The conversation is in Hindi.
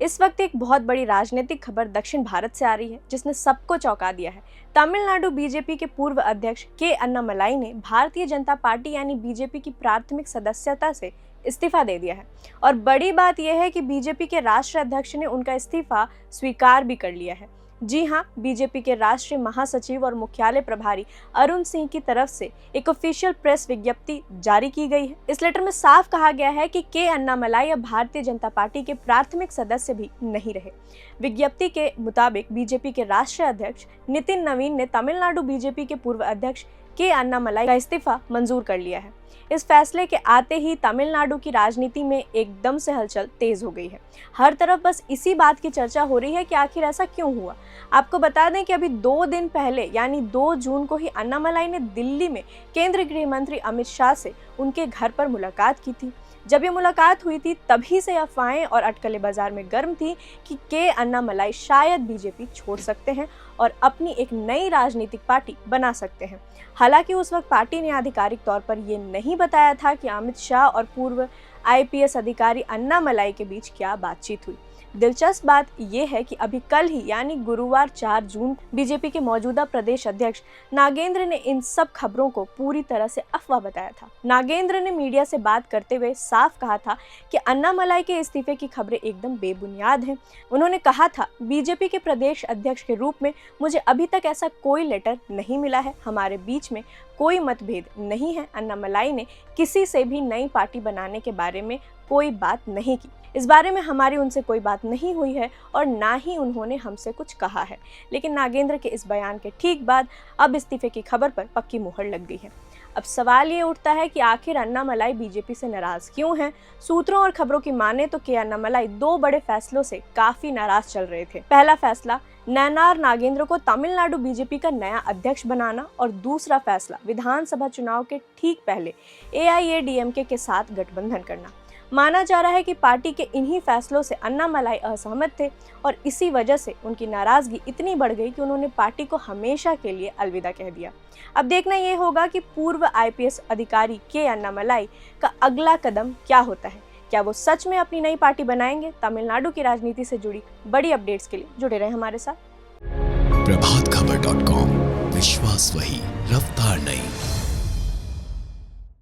इस वक्त एक बहुत बड़ी राजनीतिक खबर दक्षिण भारत से आ रही है जिसने सबको चौंका दिया है। तमिलनाडु बीजेपी के पूर्व अध्यक्ष के अन्नामलाई ने भारतीय जनता पार्टी यानी बीजेपी की प्राथमिक सदस्यता से इस्तीफा दे दिया है। और बड़ी बात यह है कि बीजेपी के राष्ट्रीय अध्यक्ष ने उनका इस्तीफा स्वीकार भी कर लिया है। जी हाँ, बीजेपी के राष्ट्रीय महासचिव और मुख्यालय प्रभारी अरुण सिंह की तरफ से एक ऑफिशियल प्रेस विज्ञप्ति जारी की गई है। इस लेटर में साफ कहा गया है कि के अन्नामलाई अब भारतीय जनता पार्टी के प्राथमिक सदस्य भी नहीं रहे। विज्ञप्ति के मुताबिक बीजेपी के राष्ट्रीय अध्यक्ष नितिन नवीन ने तमिलनाडु बीजेपी के पूर्व अध्यक्ष के अन्नामलाई का इस्तीफा मंजूर कर लिया है। इस फैसले के आते ही तमिलनाडु की राजनीति में एकदम से हलचल तेज हो गई है। हर तरफ बस इसी बात की चर्चा हो रही है कि आखिर ऐसा क्यों हुआ। आपको बता दें कि अभी 2 दिन पहले यानी 2 जून को ही अन्नामलाई ने दिल्ली में केंद्रीय गृह मंत्री अमित शाह से उनके घर पर मुलाकात की थी। जब ये मुलाकात हुई थी तभी से अफवाहें और अटकलें बाजार में गर्म थी कि के अन्नामलाई शायद बीजेपी छोड़ सकते हैं और अपनी एक नई राजनीतिक पार्टी बना सकते हैं। हालांकि उस वक्त पार्टी ने आधिकारिक तौर पर यह नहीं बताया था कि अमित शाह और पूर्व आईपीएस अधिकारी अन्नामलाई के बीच क्या बातचीत हुई। दिलचस्प बात यह है कि अभी कल ही यानी गुरुवार 4 जून बीजेपी के मौजूदा प्रदेश अध्यक्ष नागेंद्र ने इन सब खबरों को पूरी तरह से अफवाह बताया था। नागेंद्र ने मीडिया से बात करते हुए साफ कहा था कि अन्नामलाई के इस्तीफे की खबरें एकदम बेबुनियाद हैं। उन्होंने कहा था, बीजेपी के प्रदेश अध्यक्ष के रूप में मुझे अभी तक ऐसा कोई लेटर नहीं मिला है, हमारे बीच में कोई मतभेद नहीं है। अन्नामलाई ने किसी से भी नई पार्टी बनाने के बारे में कोई बात नहीं की। इस बारे में हमारी उनसे कोई बात नहीं हुई है और ना ही उन्होंने हमसे कुछ कहा है। लेकिन नागेंद्र के इस बयान के ठीक बाद अब इस्तीफे की खबर पर पक्की मुहर लग गई है। अब सवाल ये उठता है कि आखिर अन्नामलाई बीजेपी से नाराज क्यों हैं? सूत्रों और खबरों की माने तो के अन्नामलाई 2 बड़े फैसलों से काफी नाराज चल रहे थे। पहला फैसला नयनार नागेंद्र को तमिलनाडु बीजेपी का नया अध्यक्ष बनाना और दूसरा फैसला विधानसभा चुनाव के ठीक पहले एआईएडीएमके के साथ गठबंधन करना। माना जा रहा है कि पार्टी के इन्हीं फैसलों से अन्नामलाई असहमत थे और इसी वजह से उनकी नाराजगी इतनी बढ़ गई कि उन्होंने पार्टी को हमेशा के लिए अलविदा कह दिया। अब देखना यह होगा कि पूर्व आईपीएस अधिकारी के अन्नामलाई का अगला कदम क्या होता है। क्या वो सच में अपनी नई पार्टी बनाएंगे? तमिलनाडु की राजनीति से जुड़ी बड़ी अपडेट्स के लिए जुड़े रहे हमारे साथ। प्रभातखबर.com, विश्वास वही, रफ्तार नहीं।